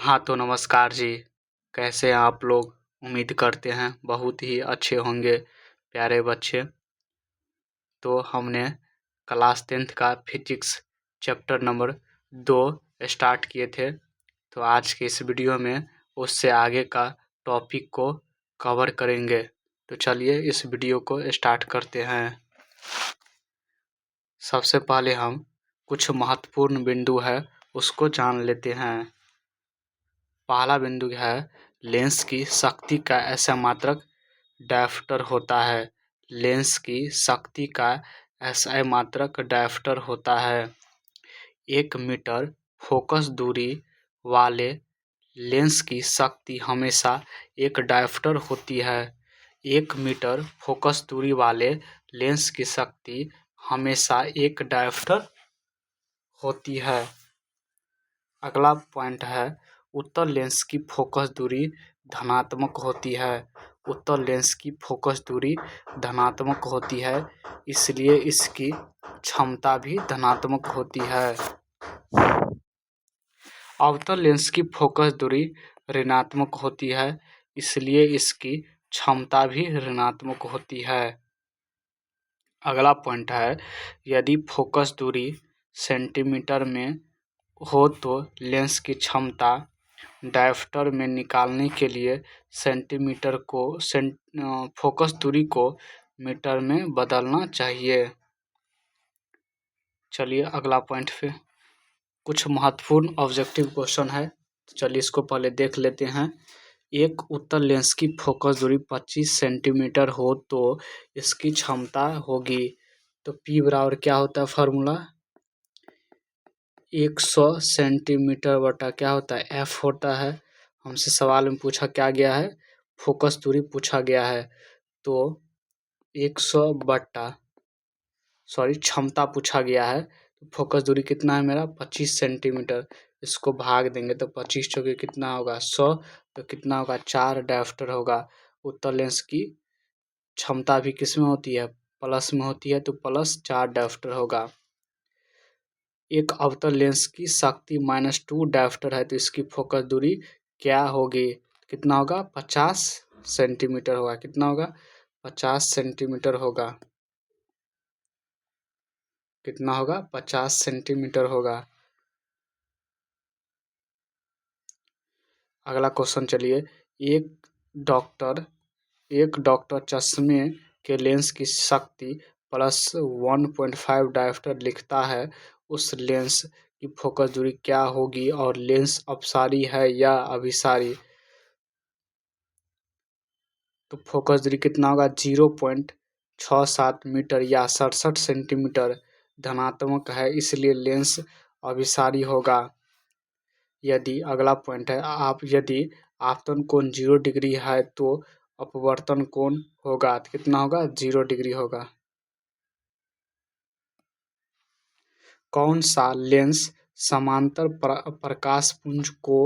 हाँ तो नमस्कार जी। कैसे हैं आप लोग? उम्मीद करते हैं बहुत ही अच्छे होंगे प्यारे बच्चे। तो हमने क्लास 10th का फिजिक्स चैप्टर नंबर 2 स्टार्ट किए थे। तो आज के इस वीडियो में उससे आगे का टॉपिक को कवर करेंगे। तो चलिए इस वीडियो को स्टार्ट करते हैं। सबसे पहले हम कुछ महत्वपूर्ण बिंदु है उसको जान लेते हैं। पहला बिंदु है लेंस की शक्ति का ऐसा मात्रक डायफ्टर होता है। लेंस की शक्ति का ऐसा मात्रक डायफ्टर होता है। 1 मीटर फोकस दूरी वाले लेंस की शक्ति हमेशा एक डायफ्टर होती है। 1 मीटर फोकस दूरी वाले लेंस की शक्ति हमेशा एक डायफ्टर होती है। अगला पॉइंट है उत्तल लेंस की फोकस दूरी धनात्मक होती है। उत्तल लेंस की फोकस दूरी धनात्मक होती है, इसलिए इसकी क्षमता भी धनात्मक होती है। अवतल लेंस की फोकस दूरी ऋणात्मक होती है, इसलिए इसकी क्षमता भी ऋणात्मक होती है। अगला पॉइंट है यदि फोकस दूरी सेंटीमीटर में हो तो लेंस की क्षमता डायफ्टर में निकालने के लिए सेंटीमीटर को फोकस दूरी को मीटर में बदलना चाहिए। चलिए अगला पॉइंट पे कुछ महत्वपूर्ण ऑब्जेक्टिव क्वेश्चन है, चलिए इसको पहले देख लेते हैं। एक उत्तल लेंस की फोकस दूरी 25 सेंटीमीटर हो तो इसकी क्षमता होगी। तो P बराबर क्या होता है फार्मूला? 100 सेंटीमीटर बटा क्या होता है F होता है। हमसे सवाल में पूछा क्या गया है, फोकस दूरी पूछा गया है। तो 100 बटा क्षमता पूछा गया है। तो फोकस दूरी कितना है मेरा 25 सेंटीमीटर। इसको भाग देंगे तो 25 चौके कितना होगा 100, तो कितना होगा 4 डायफ्टर होगा। उत्तल लेंस की क्षमता भी किस में होती है, प्लस में होती है, तो प्लस 4 डायफ्टर होगा। एक अवतल लेंस की शक्ति -2 डायफ्टर है तो इसकी फोकस दूरी क्या होगी? कितना होगा 50 सेंटीमीटर होगा। कितना होगा 50 सेंटीमीटर होगा। कितना होगा 50 सेंटीमीटर होगा। अगला क्वेश्चन चलिए। एक डॉक्टर चश्मे के लेंस की शक्ति +1.5 डायफ्टर लिखता है। उस लेंस की फोकस दूरी क्या होगी और लेंस अपसारी है या अभिसारी? तो फोकस दूरी कितना होगा 0.67 मीटर या 67 सेंटीमीटर धनात्मक है, इसलिए लेंस अभिसारी होगा। यदि अगला पॉइंट है यदि आपतन कोण 0 डिग्री है तो अपवर्तन कोण होगा, तो कितना होगा 0 डिग्री होगा। कौन सा लेंस समांतर प्रकाश पुंज को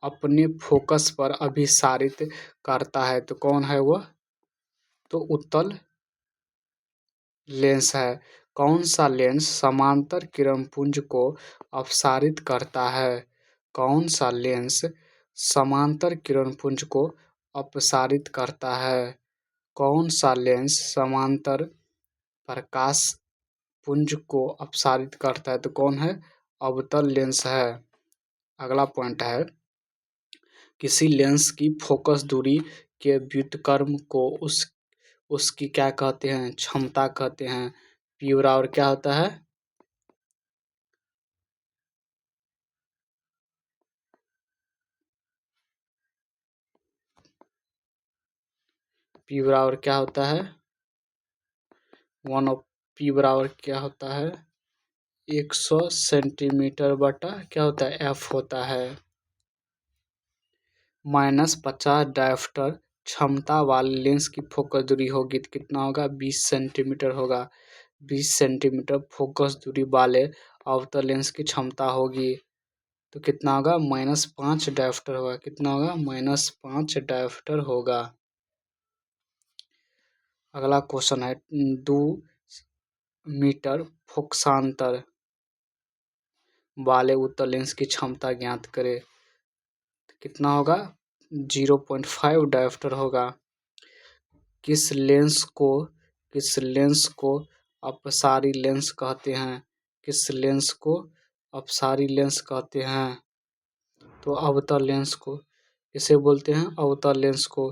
अपने फोकस पर अभिसारित करता है? तो कौन है वो? तो उत्तल लेंस है। कौन सा लेंस समांतर किरण पुंज को अपसारित करता है? कौन सा लेंस समांतर किरण पुंज को अपसारित करता है? कौन सा लेंस समांतर प्रकाश पुंज को अपसारित करता है? तो कौन है? अवतल लेंस है। अगला पॉइंट है किसी लेंस की फोकस दूरी के व्युत्क्रम को उसकी क्या कहते हैं? क्षमता कहते हैं। P बराबर क्या होता है? P बराबर क्या होता है? P बराबर क्या होता है? 100 सेंटीमीटर बटा क्या होता है F होता है। -50 डायफ्टर क्षमता वाले लेंस की फोकस दूरी होगी तो कितना होगा 20 सेंटीमीटर होगा। 20 सेंटीमीटर फोकस दूरी वाले अवतल लेंस की क्षमता होगी तो कितना होगा -5 डायफ्टर होगा। कितना होगा -5 डायफ्टर होगा। अगला क्वेश्चन है 2 मीटर फोकसांतर वाले उत्तल लेंस की क्षमता ज्ञात करें। कितना होगा 0.5 डायोप्टर होगा। किस लेंस को अपसारी लेंस कहते हैं? किस लेंस को अपसारी लेंस कहते हैं? तो अवतल लेंस को किसे बोलते हैं? अवतल लेंस को।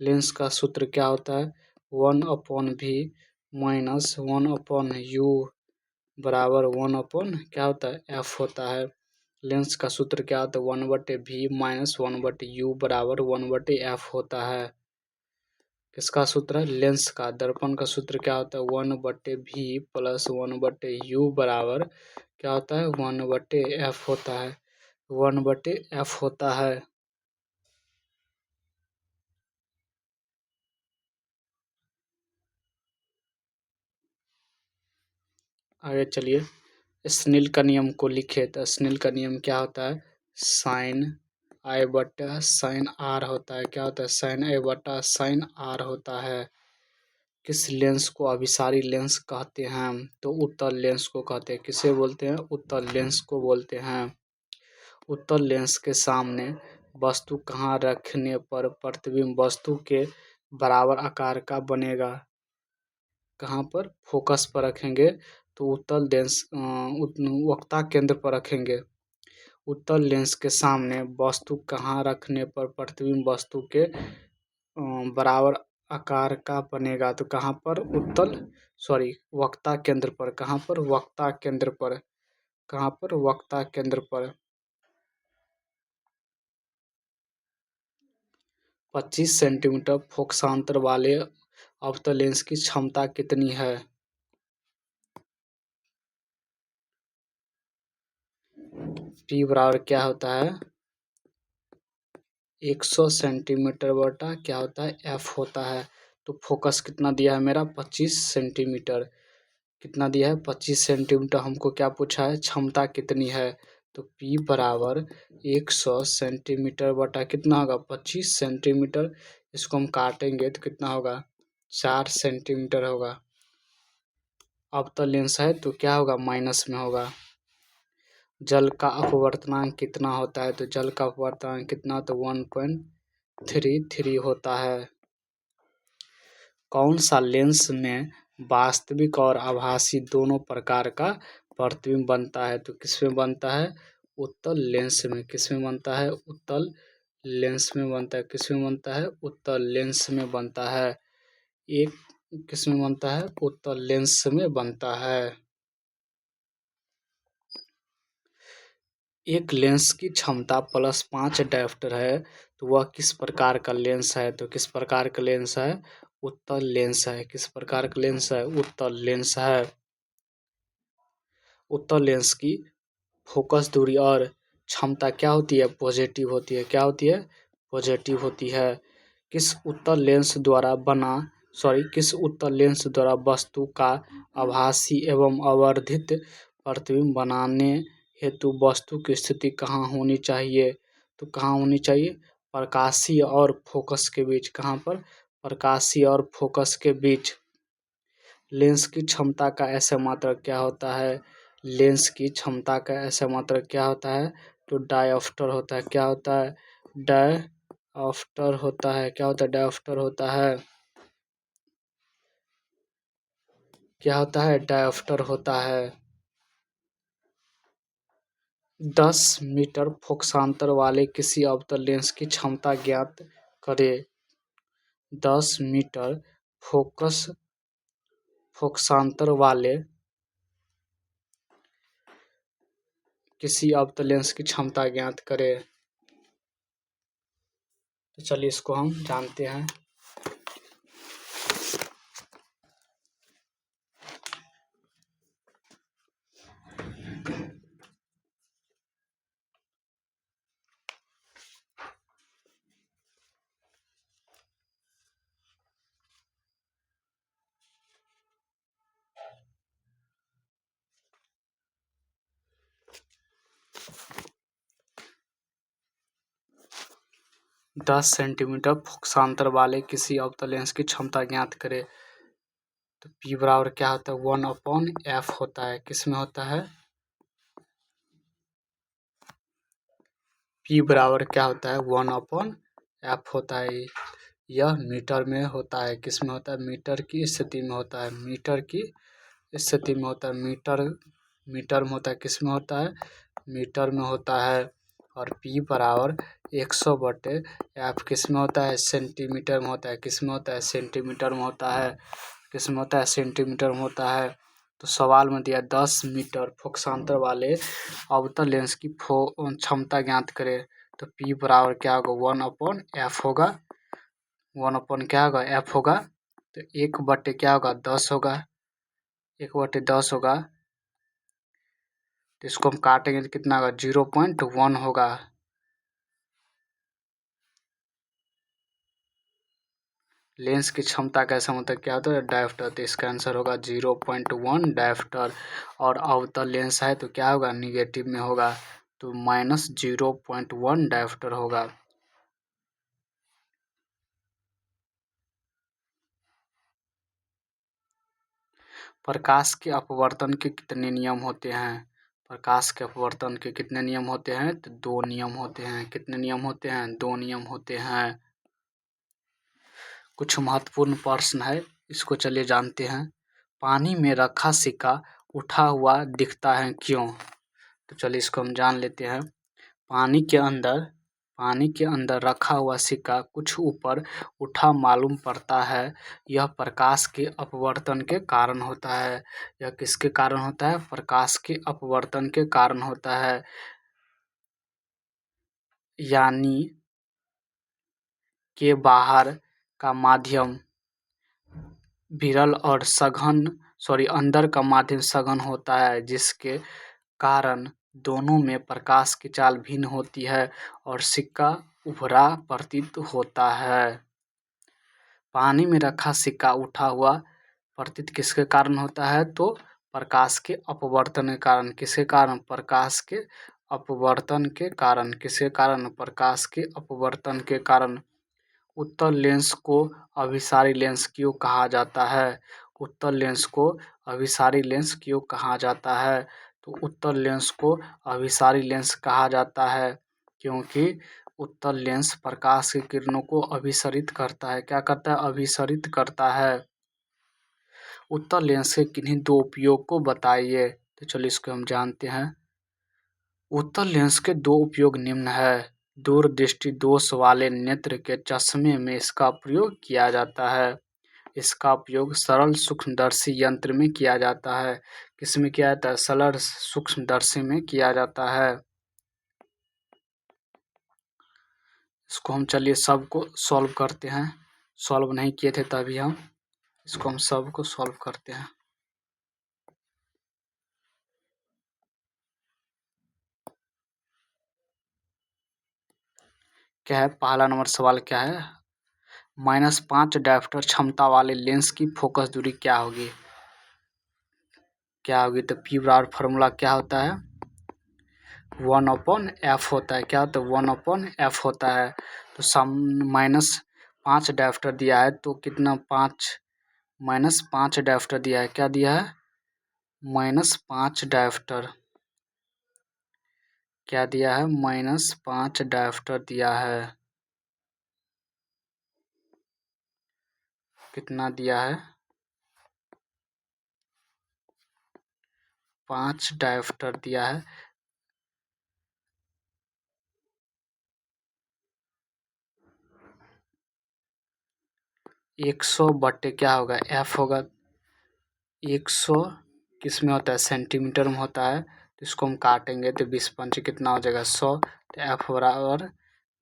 लेंस का सूत्र क्या होता है? 1/v माइनस 1/u बराबर 1 क्या होता है? f होता है। लेंस का सूत्र क्या होता है? 1/v माइनस 1/u बराबर 1/f होता है। किसका सूत्र है? लेंस का। दर्पण का सूत्र क्या होता है? 1/v प्लस 1/u बराबर क्या होता है? 1/f होता है। 1/f होता है। आगे चलिए, स्नेल का नियम को लिखे तो स्नेल का नियम क्या होता है? साइन आई बटा साइन आर होता है। क्या होता है? साइन आई बटा साइन आर होता है। किस लेंस को अभिसारी लेंस कहते हैं? तो उत्तल लेंस को कहते हैं। किसे बोलते हैं? उत्तल लेंस को बोलते हैं। उत्तल लेंस के सामने वस्तु कहाँ रखने पर प्रतिबिंब वस्तु के बराबर आकार का बनेगा? कहाँ पर? फोकस पर रखेंगे तो उत्तल लेंस वक्ता केंद्र पर रखेंगे। उत्तल लेंस के सामने वस्तु कहाँ रखने पर प्रतिबिंब वस्तु के बराबर आकार का बनेगा? तो कहाँ पर? वक्ता केंद्र पर। कहाँ पर? वक्ता केंद्र पर। कहाँ पर? वक्ता केंद्र पर। 25 सेंटीमीटर फोकसांतर वाले अवतल लेंस की क्षमता कितनी है? P बराबर क्या होता है? 100 सेंटीमीटर बटा क्या होता है? F होता है। तो फोकस कितना दिया है मेरा? 25 सेंटीमीटर। कितना दिया है? 25 सेंटीमीटर। हमको क्या पूछा है? क्षमता कितनी है? तो P बराबर 100 सेंटीमीटर बटा कितना होगा? 25 सेंटीमीटर। इसको हम काटेंगे तो कितना होगा? 4 सेंटीमीटर होगा। अवतल लेंस है तो क्या होगा? माइनस में होगा। जल का अपवर्तनांक कितना होता है? तो जल का अपवर्तनांक कितना? तो 1.33 होता है। कौन सा लेंस में वास्तविक और आभासी दोनों प्रकार का प्रतिबिंब बनता है? तो किसमें बनता है? उत्तल लेंस में। किसमें बनता है? उत्तल लेंस में बनता है। किसमें बनता है? उत्तल लेंस में बनता है। एक किसमें बनता है? उत्तल लेंस में बनता है। एक लेंस की क्षमता +5 डायोप्टर है तो वह किस प्रकार का लेंस है? तो किस प्रकार का लेंस है? उत्तल लेंस है। किस प्रकार का लेंस है? उत्तल लेंस है। उत्तल लेंस की फोकस दूरी और क्षमता क्या होती है? पॉजिटिव होती है। क्या होती है? पॉजिटिव होती है। किस उत्तल लेंस द्वारा वस्तु का आभासी एवं आवर्धित प्रतिबिंब बनाने हेतु वस्तु की स्थिति कहाँ होनी चाहिए? तो कहाँ होनी चाहिए? प्रकाशीय और फोकस के बीच। कहाँ पर? प्रकाशीय और फोकस के बीच। लेंस की क्षमता का ऐसा मात्रक क्या होता है? लेंस की क्षमता का ऐसा मात्रक क्या होता है? तो डायोप्टर होता है। क्या होता है? डायोप्टर होता है। क्या होता है? डायोप्टर होता है। क्या होता है? डायोप्टर होता है। 10 मीटर फोकसांतर वाले किसी अवतल लेंस की क्षमता ज्ञात करें। 10 मीटर फोकसांतर वाले किसी अवतल लेंस की क्षमता ज्ञात करें। तो चलिए इसको हम जानते हैं। दस सेंटीमीटर फोकसांतर वाले किसी अवतल लेंस की क्षमता ज्ञात करें। तो P बराबर क्या होता है? 1/f होता है। किस में होता है? P बराबर क्या होता है 1/f होता है। यह मीटर में होता है, किस में होता है, मीटर की स्थिति में होता है, मीटर की स्थिति में होता है, मीटर में होता है, किस में होता है, मीटर में होता है। और P बराबर 100/f किस में होता है, सेंटीमीटर में होता है, किस में होता है, सेंटीमीटर में होता है, किस में होता है, सेंटीमीटर में होता है। तो सवाल में दिया 10 मीटर फोकसांतर वाले अवतल लेंस की क्षमता ज्ञात करें। तो P बराबर क्या होगा 1/f होगा, 1 क्या होगा f होगा। तो 1/10 क्या होगा 10 होगा, 1/10 होगा। तो इसको हम काटेंगे तो कितना होगा 0.1 होगा। लेंस की क्षमता कैसा मतलब क्या होता है डायोप्टर, तो इसका आंसर होगा 0.1 डायोप्टर। और अवतल लेंस है तो क्या होगा निगेटिव में होगा, तो -0.1 डायोप्टर होगा। प्रकाश के अपवर्तन के कितने नियम होते हैं, प्रकाश के अपवर्तन के कितने नियम होते हैं, तो 2 नियम होते हैं। कितने नियम होते हैं, 2 नियम होते हैं। कुछ महत्वपूर्ण प्रश्न है, इसको चलिए जानते हैं। पानी में रखा सिक्का उठा हुआ दिखता है क्यों, तो चलिए इसको हम जान लेते हैं। पानी के अंदर रखा हुआ सिक्का कुछ ऊपर उठा मालूम पड़ता है। यह प्रकाश के अपवर्तन के कारण होता है। यह किसके कारण होता है, प्रकाश के अपवर्तन के कारण होता है। यानी के बाहर का माध्यम विरल और अंदर का माध्यम सघन होता है, जिसके कारण दोनों में प्रकाश की चाल भिन्न होती है और सिक्का उभरा प्रतीत होता है। पानी में रखा सिक्का उठा हुआ प्रतीत किसके कारण होता है, तो प्रकाश के अपवर्तन के कारण। किसके कारण, प्रकाश के अपवर्तन के कारण। किसके कारण, प्रकाश के अपवर्तन के कारण। उत्तल लेंस को अभिसारी लेंस क्यों कहा जाता है, उत्तल लेंस को अभिसारी लेंस क्यों कहा जाता है, तो उत्तल लेंस को अभिसारी लेंस कहा जाता है क्योंकि उत्तल लेंस प्रकाश की किरणों को अभिसरित करता है। क्या करता है, अभिसरित करता है। उत्तल लेंस के किन्हीं 2 उपयोग को बताइए, तो चलिए इसको हम जानते हैं। उत्तल लेंस के 2 उपयोग निम्न है। दूरदृष्टि दोष वाले नेत्र के चश्मे में इसका प्रयोग किया जाता है। इसका उपयोग सरल सूक्ष्मदर्शी यंत्र में किया जाता है। किसमें किया जाता है, सरल सूक्ष्मदर्शी में किया जाता है। इसको हम चलिए सबको सॉल्व करते हैं। सॉल्व नहीं किए थे तभी हम इसको हम सबको सॉल्व करते हैं। क्या है, पहला नंबर सवाल क्या है, -5 डायोप्टर क्षमता वाले लेंस की फोकस दूरी क्या होगी, क्या होगी। तो P बराबर फार्मूला क्या होता है 1/f होता है। क्या होता है 1/f होता है। तो -5 डायोप्टर दिया है तो कितना, 5 डायोप्टर दिया है। क्या दिया है, -5 डायोप्टर। क्या दिया है, -5 डायोप्टर दिया है। कितना दिया है, 5 डायोप्टर दिया है। एक 100/, क्या होगा f होगा 100 किस में होता है, सेंटीमीटर में होता है। तो इसको हम काटेंगे तो 20×5 कितना हो जाएगा 100। तो f बराबर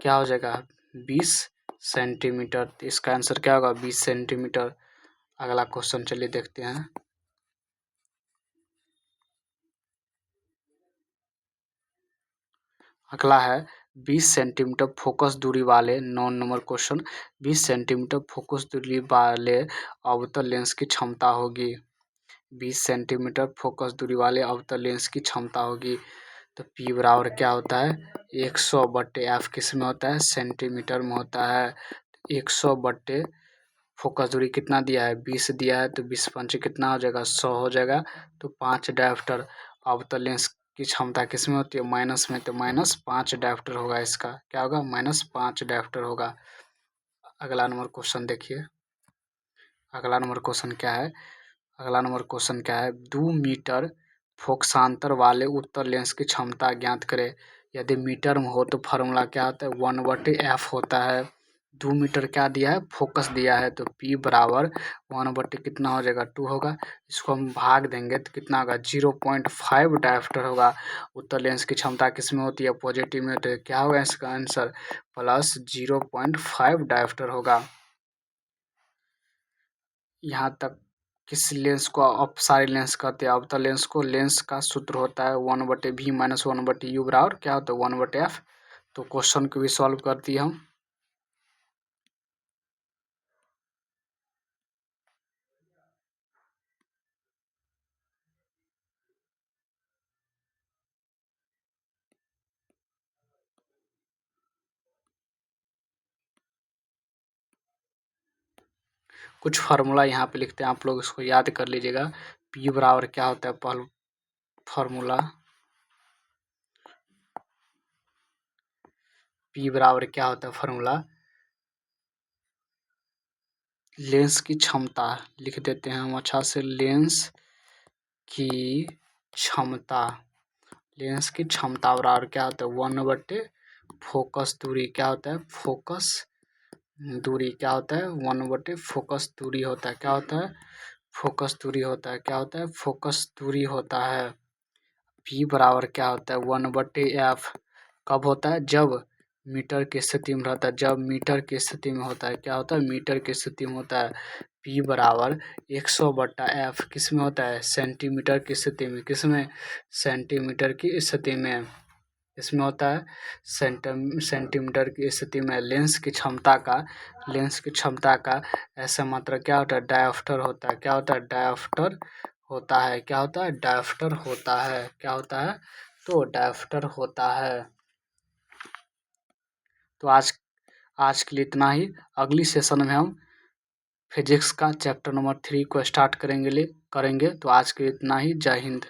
क्या हो जाएगा 20 सेंटीमीटर। तो इसका आंसर क्या होगा 20 सेंटीमीटर। अगला क्वेश्चन चलिए देखते हैं। अगला है 20 सेंटीमीटर फोकस दूरी वाले 9 नंबर क्वेश्चन। 20 सेंटीमीटर फोकस दूरी वाले अवतल लेंस की क्षमता होगी। 20 सेंटीमीटर फोकस दूरी वाले अवतल लेंस की क्षमता होगी। तो P बराबर क्या होता है 100/f किस में होता है, सेंटीमीटर में होता है। 100/, फोकस दूरी कितना दिया है 20 दिया है तो 20×5 कितना हो जाएगा 100 हो जाएगा। तो 5 डायोप्टर अवतल लेंस की क्षमता किसमें होती है? माइनस में, तो -5 डायोप्टर होगा इसका। क्या होगा? -5 डायोप्टर होगा। अगला नंबर क्वेश्चन देखिए। अगला नंबर क्वेश्चन क्या है? अगला नंबर क्वेश्चन क्या है? 2 मीटर फोकसांतर वाले उत्तर लेंस की क्षमता ज्ञात करें। यदि मीटर में हो तो फार्मूला क्या होता है? 1/f होता है। 2 मीटर क्या दिया है? फोकस दिया है, तो P बराबर 1/, कितना हो जाएगा? 2 होगा। इसको हम भाग देंगे तो कितना होगा? 0.5 डायोप्टर होगा। उत्तर लेंस की क्षमता किस में होती है? पॉजिटिव में, तो क्या होगा इसका आंसर? प्लस 0.5 डायोप्टर होगा। यहाँ तक किस लेंस को अपसारी लेंस कहते हैं? अवतल लेंस को। लेंस का सूत्र होता है 1/v माइनस 1/u बराबर क्या होता है? 1/f। तो क्वेश्चन को भी सॉल्व कर दिए हम। कुछ फार्मूला यहाँ पे लिखते हैं, आप लोग इसको याद कर लीजिएगा। P बराबर क्या होता है? पहला फार्मूला P बराबर क्या होता है? फार्मूला लेंस की क्षमता लिख देते हैं हम अच्छा से। लेंस की क्षमता, लेंस की क्षमता बराबर क्या होता है? 1/, फोकस दूरी क्या होता है? फोकस दूरी क्या होता है? 1/, फोकस दूरी होता है। क्या होता है? फोकस दूरी होता है। क्या होता है? फोकस दूरी होता है। P बराबर क्या होता है? 1/f। कब होता है? जब मीटर की स्थिति में रहता है। जब मीटर की स्थिति में होता है। क्या होता है? मीटर की स्थिति में होता है। P बराबर 100/f किस में होता है? सेंटीमीटर की स्थिति में। किस में? सेंटीमीटर की स्थिति में। इसमें होता है सेंटीमीटर की स्थिति में। लेंस की क्षमता का ऐसा मात्रक क्या होता है? डायोप्टर होता है। क्या होता है? डायोप्टर होता है। क्या होता है? डायोप्टर होता है। क्या होता है? तो डायोप्टर होता है। तो आज के लिए इतना ही। अगली सेशन में हम फिजिक्स का चैप्टर नंबर 3 को स्टार्ट करेंगे। तो आज के लिए इतना ही। जय हिंद।